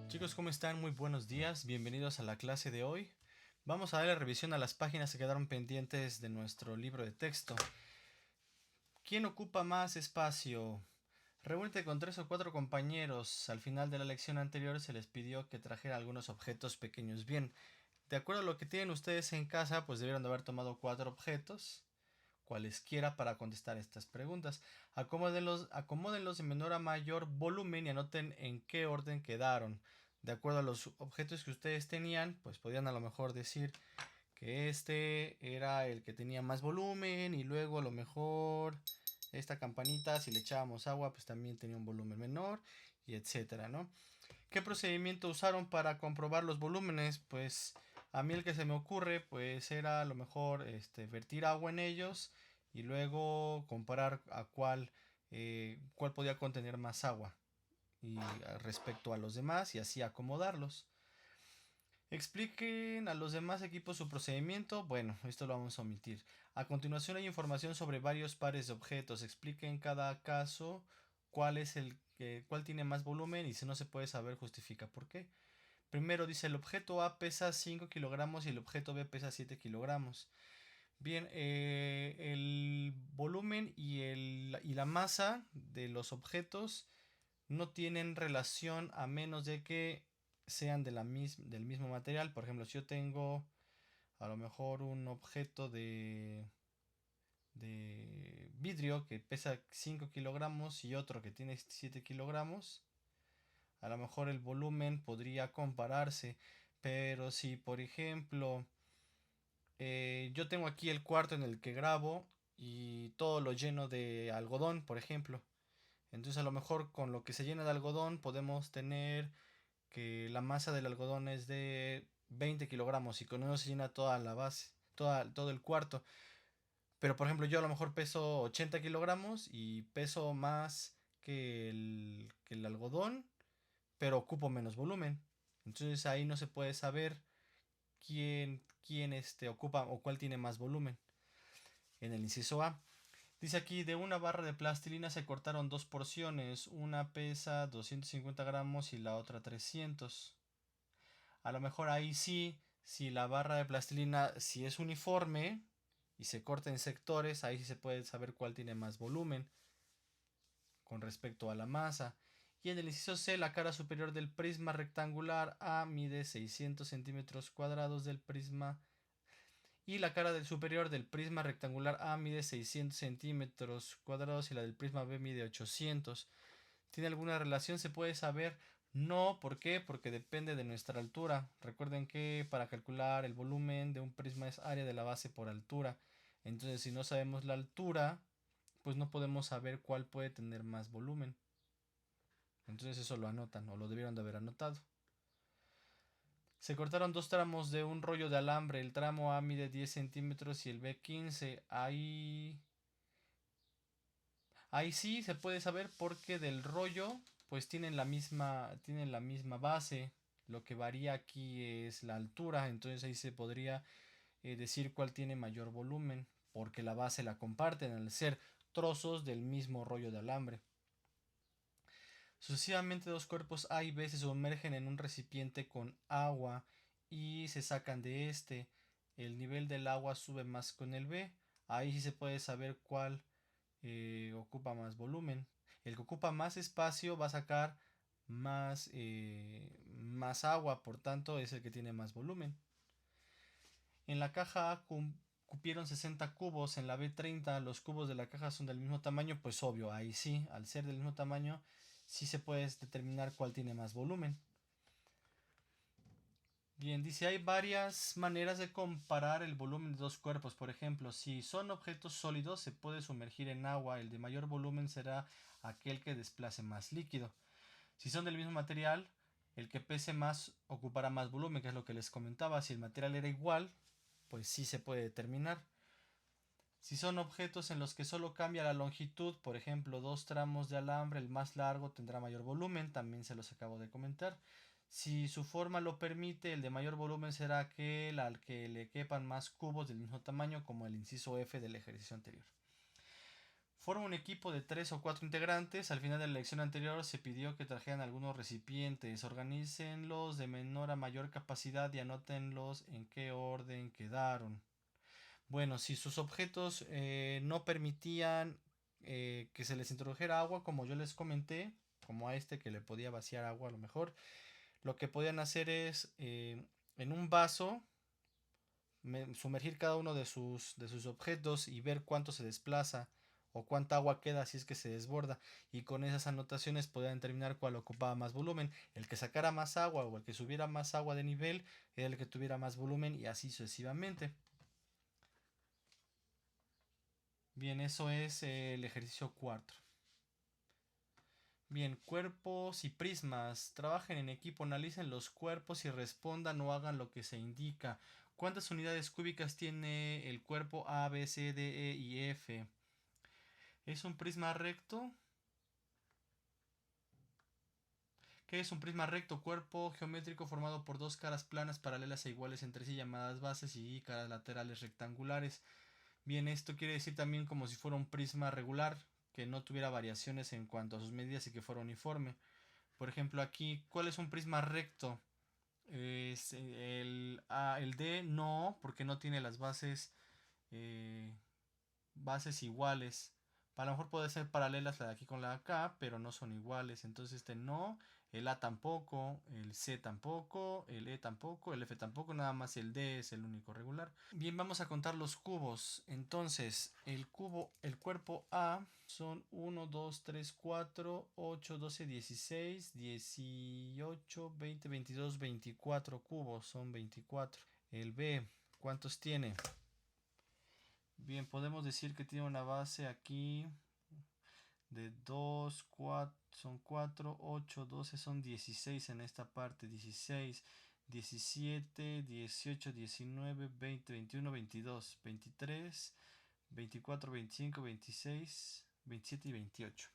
Chicos, ¿cómo están? Muy buenos días, bienvenidos a la clase de hoy. Vamos a darle revisión a las páginas que quedaron pendientes de nuestro libro de texto. ¿Quién ocupa más espacio? Reúnete con 3 o 4 compañeros. Al final de la lección anterior se les pidió que trajera algunos objetos pequeños. Bien, de acuerdo a lo que tienen ustedes en casa, pues debieron de haber tomado 4 objetos, cualesquiera, para contestar estas preguntas. Acomódenlos de menor a mayor volumen y anoten en qué orden quedaron. De acuerdo a los objetos que ustedes tenían, pues podían a lo mejor decir que este era el que tenía más volumen y luego a lo mejor esta campanita, si le echábamos agua, pues también tenía un volumen menor y etcétera, ¿no? ¿Qué procedimiento usaron para comprobar los volúmenes? Pues a mí el que se me ocurre pues era a lo mejor vertir agua en ellos y luego comparar a cuál podía contener más agua y respecto a los demás y así acomodarlos. Expliquen a los demás equipos su procedimiento. Bueno, esto lo vamos a omitir. A continuación hay información sobre varios pares de objetos. Expliquen cada caso cuál tiene más volumen y si no se puede saber justifica por qué. Primero dice el objeto A pesa 5 kilogramos y el objeto B pesa 7 kilogramos. Bien, el volumen y la masa de los objetos no tienen relación a menos de que sean del mismo material. Por ejemplo, si yo tengo a lo mejor un objeto de vidrio que pesa 5 kilogramos y otro que tiene 7 kilogramos, a lo mejor el volumen podría compararse. Pero si, por ejemplo, yo tengo aquí el cuarto en el que grabo y todo lo lleno de algodón, por ejemplo. Entonces a lo mejor con lo que se llena de algodón podemos tener que la masa del algodón es de 20 kilogramos y con eso se llena toda la base, todo el cuarto. Pero por ejemplo yo a lo mejor peso 80 kilogramos y peso más que el algodón, pero ocupo menos volumen. Entonces ahí no se puede saber quién ocupa o cuál tiene más volumen. En el inciso A dice aquí, de una barra de plastilina se cortaron 2 porciones, una pesa 250 gramos y la otra 300. A lo mejor ahí sí, si la barra de plastilina, si es uniforme y se corta en sectores, ahí sí se puede saber cuál tiene más volumen con respecto a la masa. Y en el inciso C, la cara superior del prisma rectangular A mide 600 centímetros cuadrados del prisma y la cara del superior del prisma rectangular A mide 600 centímetros cuadrados y la del prisma B mide 800. ¿Tiene alguna relación? ¿Se puede saber? No, ¿por qué? Porque depende de nuestra altura. Recuerden que para calcular el volumen de un prisma es área de la base por altura. Entonces, si no sabemos la altura, pues no podemos saber cuál puede tener más volumen. Entonces eso lo anotan o lo debieron de haber anotado. Se cortaron 2 tramos de un rollo de alambre. El tramo A mide 10 centímetros y el B 15. Ahí sí se puede saber porque del rollo pues tienen la misma base. Lo que varía aquí es la altura. Entonces ahí se podría decir cuál tiene mayor volumen. Porque la base la comparten al ser trozos del mismo rollo de alambre. Sucesivamente 2 cuerpos A y B se sumergen en un recipiente con agua y se sacan de este. El nivel del agua sube más con el B. Ahí sí se puede saber cuál ocupa más volumen. El que ocupa más espacio va a sacar más agua, por tanto es el que tiene más volumen. En la caja A cupieron 60 cubos, en la B 30, los cubos de la caja son del mismo tamaño, pues obvio, ahí sí, al ser del mismo tamaño, sí se puede determinar cuál tiene más volumen. Bien, dice, hay varias maneras de comparar el volumen de 2 cuerpos. Por ejemplo, si son objetos sólidos, se puede sumergir en agua. El de mayor volumen será aquel que desplace más líquido. Si son del mismo material, el que pese más ocupará más volumen, que es lo que les comentaba. Si el material era igual, pues sí se puede determinar. Si son objetos en los que solo cambia la longitud, por ejemplo, 2 tramos de alambre, el más largo tendrá mayor volumen, también se los acabo de comentar. Si su forma lo permite, el de mayor volumen será aquel al que le quepan más cubos del mismo tamaño, como el inciso F del ejercicio anterior. Forma un equipo de 3 o 4 integrantes. Al final de la lección anterior se pidió que trajeran algunos recipientes. Organícenlos de menor a mayor capacidad y anótenlos en qué orden quedaron. Bueno, si sus objetos no permitían que se les introdujera agua, como yo les comenté, como a este que le podía vaciar agua a lo mejor, lo que podían hacer es en un vaso sumergir cada uno de sus objetos y ver cuánto se desplaza o cuánta agua queda si es que se desborda, y con esas anotaciones podían determinar cuál ocupaba más volumen. El que sacara más agua o el que subiera más agua de nivel era el que tuviera más volumen, y así sucesivamente. Bien, eso es el ejercicio 4. Bien, cuerpos y prismas. Trabajen en equipo, analicen los cuerpos y respondan o hagan lo que se indica. ¿Cuántas unidades cúbicas tiene el cuerpo A, B, C, D, E y F? ¿Es un prisma recto? ¿Qué es un prisma recto? Cuerpo geométrico formado por dos caras planas paralelas e iguales entre sí, llamadas bases, y caras laterales rectangulares. Bien, esto quiere decir también como si fuera un prisma regular, que no tuviera variaciones en cuanto a sus medidas y que fuera uniforme. Por ejemplo, aquí, ¿cuál es un prisma recto? Es el D no, porque no tiene las eh, bases iguales. A lo mejor puede ser paralelas la de aquí con la de acá, pero no son iguales. Entonces este no, el A tampoco, el C tampoco, el E tampoco, el F tampoco, nada más el D es el único regular. Bien, vamos a contar los cubos. Entonces, el cuerpo A son 1, 2, 3, 4, 8, 12, 16, 18, 20, 22, 24 cubos, son 24. El B, ¿cuántos tiene? Bien, podemos decir que tiene una base aquí de 2, 4, son 4, 8, 12, son 16 en esta parte, 16, 17, 18, 19, 20, 21, 22, 23, 24, 25, 26, 27 y 28.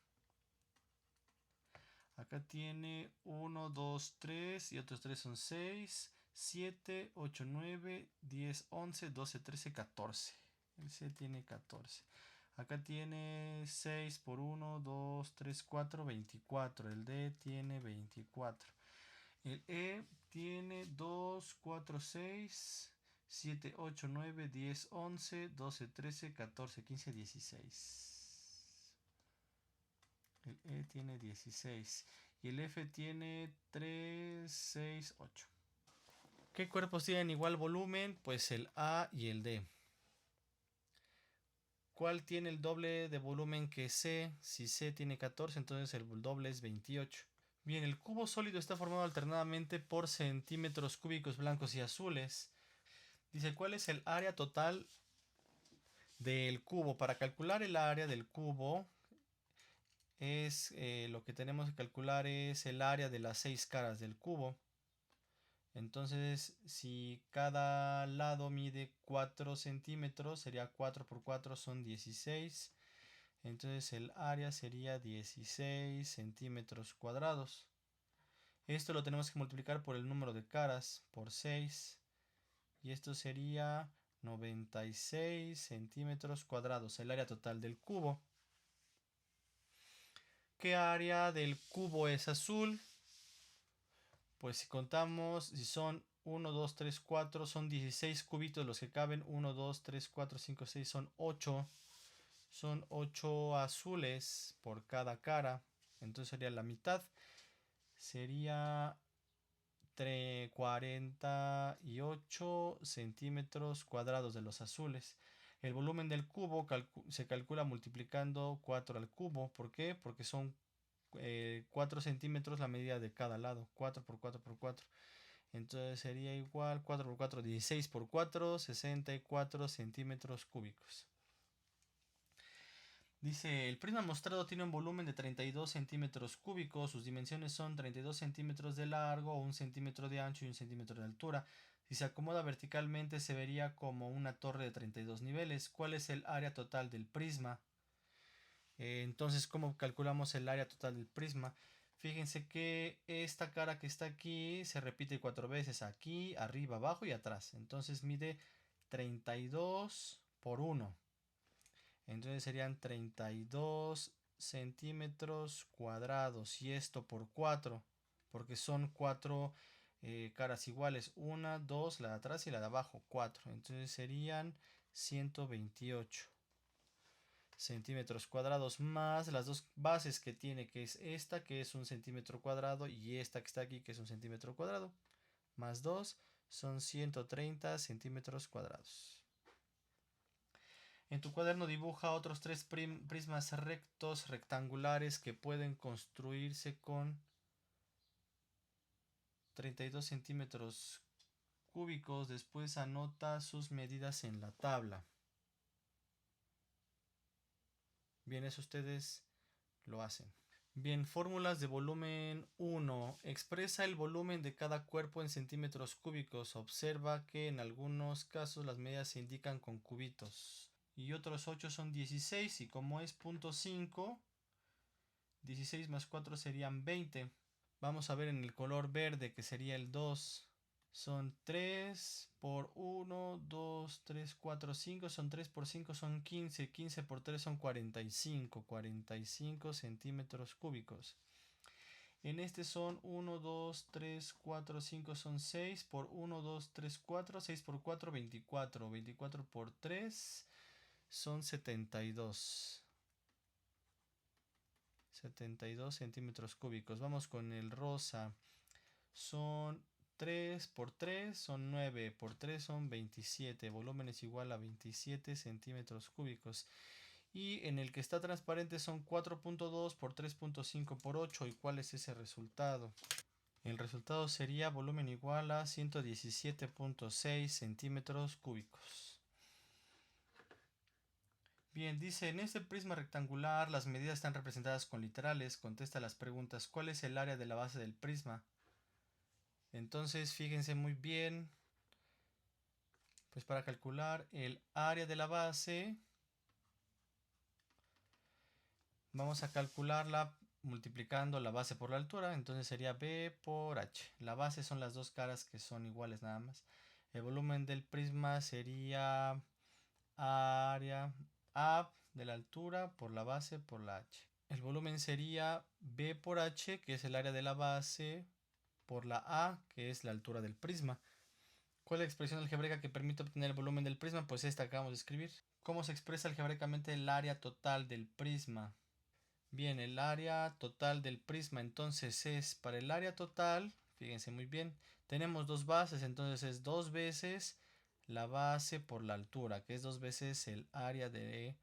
Acá tiene 1, 2, 3 y otros 3 son 6, 7, 8, 9, 10, 11, 12, 13, 14. El C tiene 14. Acá tiene 6 por 1, 2, 3, 4, 24. El D tiene 24. El E tiene 2, 4, 6, 7, 8, 9, 10, 11, 12, 13, 14, 15, 16. El E tiene 16. Y el F tiene 3, 6, 8. ¿Qué cuerpos tienen igual volumen? Pues el A y el D. ¿Cuál tiene el doble de volumen que C? Si C tiene 14, entonces el doble es 28. Bien, el cubo sólido está formado alternadamente por centímetros cúbicos blancos y azules. Dice, ¿cuál es el área total del cubo? Para calcular el área del cubo lo que tenemos que calcular es el área de las 6 caras del cubo. Entonces, si cada lado mide 4 centímetros, sería 4 por 4 son 16. Entonces el área sería 16 centímetros cuadrados. Esto lo tenemos que multiplicar por el número de caras, por 6. Y esto sería 96 centímetros cuadrados, el área total del cubo. ¿Qué área del cubo es azul? Pues si contamos, si son 1, 2, 3, 4, son 16 cubitos los que caben. 1, 2, 3, 4, 5, 6, son 8. Son 8 azules por cada cara. Entonces sería la mitad. Sería 48 centímetros cuadrados de los azules. El volumen del cubo se calcula multiplicando 4 al cubo. ¿Por qué? Porque son 4 centímetros la medida de cada lado. 4 por 4 por 4. Entonces sería igual 4 por 4, 16 por 4, 64 centímetros cúbicos. Dice, el prisma mostrado tiene un volumen de 32 centímetros cúbicos. Sus dimensiones son 32 centímetros de largo, 1 centímetro de ancho y 1 centímetro de altura. Si se acomoda verticalmente se vería como una torre de 32 niveles. ¿Cuál es el área total del prisma? Entonces, ¿cómo calculamos el área total del prisma? Fíjense que esta cara que está aquí se repite 4 veces. Aquí, arriba, abajo y atrás. Entonces mide 32 por 1. Entonces serían 32 centímetros cuadrados. Y esto por 4, porque son 4 caras iguales. Una, dos, la de atrás y la de abajo, 4. Entonces serían 128 centímetros cuadrados más las dos bases que tiene, que es esta, que es 1 centímetro cuadrado, y esta que está aquí, que es 1 centímetro cuadrado, más 2 son 130 centímetros cuadrados. En tu cuaderno dibuja otros 3 prismas rectos rectangulares que pueden construirse con 32 centímetros cúbicos. Después anota sus medidas en la tabla. Bien, eso ustedes lo hacen. Bien, fórmulas de volumen 1. Expresa el volumen de cada cuerpo en centímetros cúbicos. Observa que en algunos casos las medidas se indican con cubitos. Y otros 8 son 16, y como es 0.5, 16 más 4 serían 20. Vamos a ver en el color verde, que sería el 2. Son 3 por 1, 2, 3, 4, 5. Son 3 por 5, son 15. 15 por 3 son 45. 45 centímetros cúbicos. En este son 1, 2, 3, 4, 5, son 6 por 1, 2, 3, 4. 6 por 4, 24. 24 por 3 son 72. 72 centímetros cúbicos. Vamos con el rosa. Son 3 por 3 son 9, por 3 son 27, volumen es igual a 27 centímetros cúbicos. Y en el que está transparente son 4.2 por 3.5 por 8. ¿Y cuál es ese resultado? El resultado sería volumen igual a 117.6 centímetros cúbicos. Bien, dice, en este prisma rectangular las medidas están representadas con literales. Contesta las preguntas. ¿Cuál es el área de la base del prisma? Entonces, fíjense muy bien. Pues para calcular el área de la base, vamos a calcularla multiplicando la base por la altura. Entonces sería B por H. La base son las dos caras que son iguales nada más. El volumen del prisma sería área A de la altura por la base por la H. El volumen sería B por H, que es el área de la base, por la A, que es la altura del prisma. ¿Cuál es la expresión algebraica que permite obtener el volumen del prisma? Pues esta acabamos de escribir. ¿Cómo se expresa algebraicamente el área total del prisma? Bien, el área total del prisma entonces es, para el área total, fíjense muy bien, tenemos dos bases, entonces es 2 veces la base por la altura, que es 2 veces el área de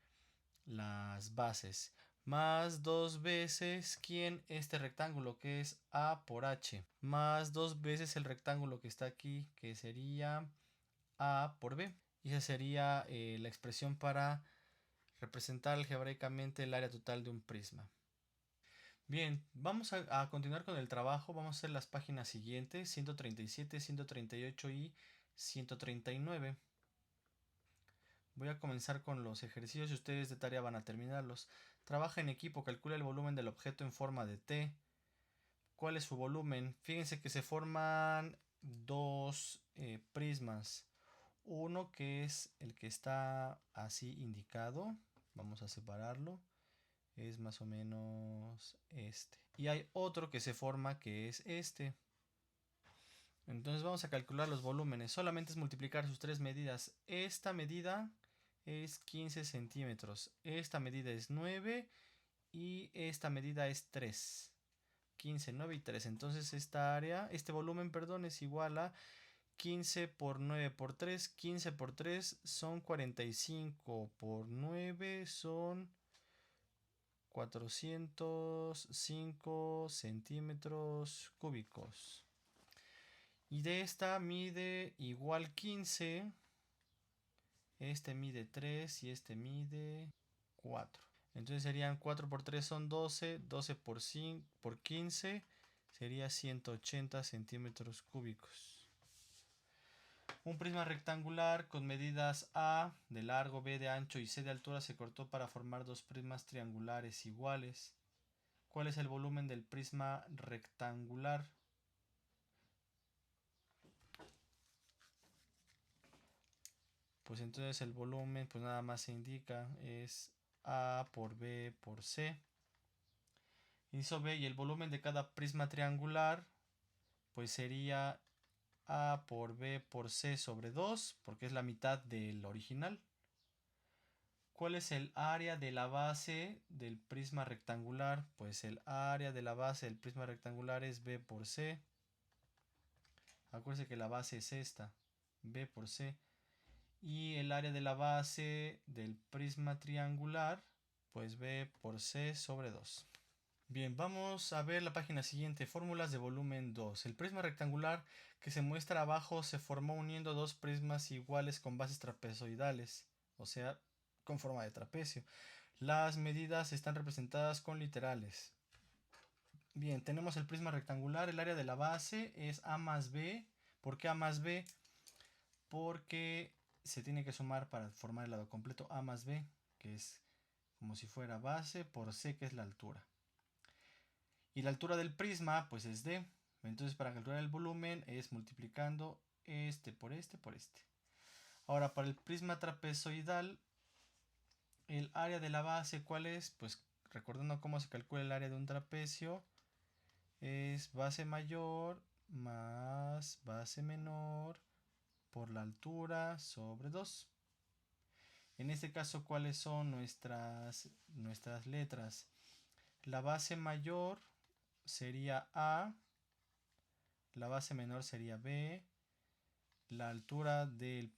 las bases, más 2 veces este rectángulo, que es A por H, más 2 veces el rectángulo que está aquí, que sería A por B. Y esa sería la expresión para representar algebraicamente el área total de un prisma. Bien, vamos a continuar con el trabajo. Vamos a hacer las páginas siguientes, 137, 138 y 139. Voy a comenzar con los ejercicios y ustedes de tarea van a terminarlos. Trabaja en equipo, calcula el volumen del objeto en forma de T. ¿Cuál es su volumen? Fíjense que se forman dos prismas. Uno que es el que está así indicado. Vamos a separarlo. Es más o menos este. Y hay otro que se forma que es este. Entonces vamos a calcular los volúmenes. Solamente es multiplicar sus tres medidas. Esta medida es 15 centímetros. Esta medida es 9 y esta medida es 3. 15, 9 y 3. Entonces este volumen, perdón, es igual a 15 por 9 por 3. 15 por 3 son 45. Por 9 son 405 centímetros cúbicos. Y de esta mide igual 15. Este mide 3 y este mide 4. Entonces serían 4 por 3 son 12. 12 por 5 por 15 sería 180 centímetros cúbicos. Un prisma rectangular con medidas A de largo, B de ancho y C de altura se cortó para formar dos prismas triangulares iguales. ¿Cuál es el volumen del prisma rectangular? pues entonces el volumen pues nada más se indica, es A por B por C. Inciso B, y el volumen de cada prisma triangular pues sería A por B por C sobre 2, porque es la mitad del original. ¿Cuál es el área de la base del prisma rectangular? Pues el área de la base del prisma rectangular es B por C. Acuérdense que la base es esta, B por C. Y el área de la base del prisma triangular, pues B por C sobre 2. Bien, vamos a ver la página siguiente, fórmulas de volumen 2. El prisma rectangular que se muestra abajo se formó uniendo dos prismas iguales con bases trapezoidales, o sea, con forma de trapecio. Las medidas están representadas con literales. Bien, tenemos el prisma rectangular, el área de la base es A más B. ¿Por qué A más B? Porque se tiene que sumar para formar el lado completo A más B, que es como si fuera base por C, que es la altura. Y la altura del prisma pues es D. Entonces para calcular el volumen es multiplicando este por este por este. Ahora para el prisma trapezoidal, el área de la base, ¿cuál es? Pues recordando cómo se calcula el área de un trapecio, es base mayor más base menor por la altura sobre 2. En este caso, ¿cuáles son nuestras letras? La base mayor sería A, la base menor sería B, la altura del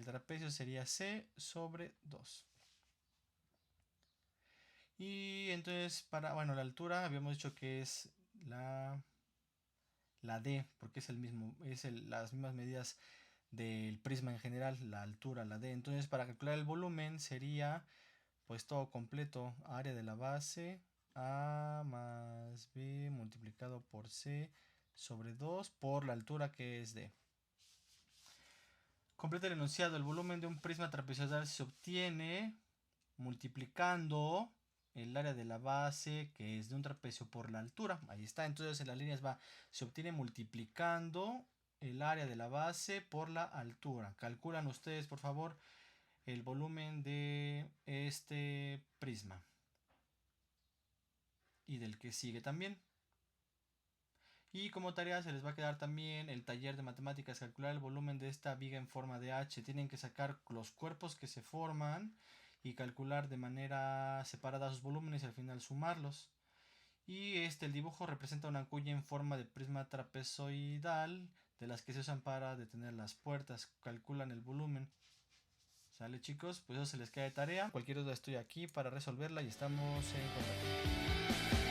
trapecio sería C sobre 2. Y entonces, la altura habíamos dicho que es la D, porque es las mismas medidas del prisma en general, la altura, la D. Entonces, para calcular el volumen sería pues todo completo, área de la base, A más B multiplicado por C sobre 2 por la altura que es D. Completa el enunciado. El volumen de un prisma trapezoidal se obtiene multiplicando el área de la base, que es de un trapecio, por la altura. Ahí está. Entonces en las líneas se obtiene multiplicando el área de la base por la altura. Calculan ustedes, por favor, el volumen de este prisma. Y del que sigue también. Y como tarea se les va a quedar también el taller de matemáticas, calcular el volumen de esta viga en forma de H. Tienen que sacar los cuerpos que se forman y calcular de manera separada sus volúmenes y al final sumarlos. Y el dibujo representa una cuña en forma de prisma trapezoidal, de las que se usan para detener las puertas. Calculan el volumen. ¿Sale, chicos? Pues eso se les queda de tarea. Cualquier duda estoy aquí para resolverla y estamos en contacto.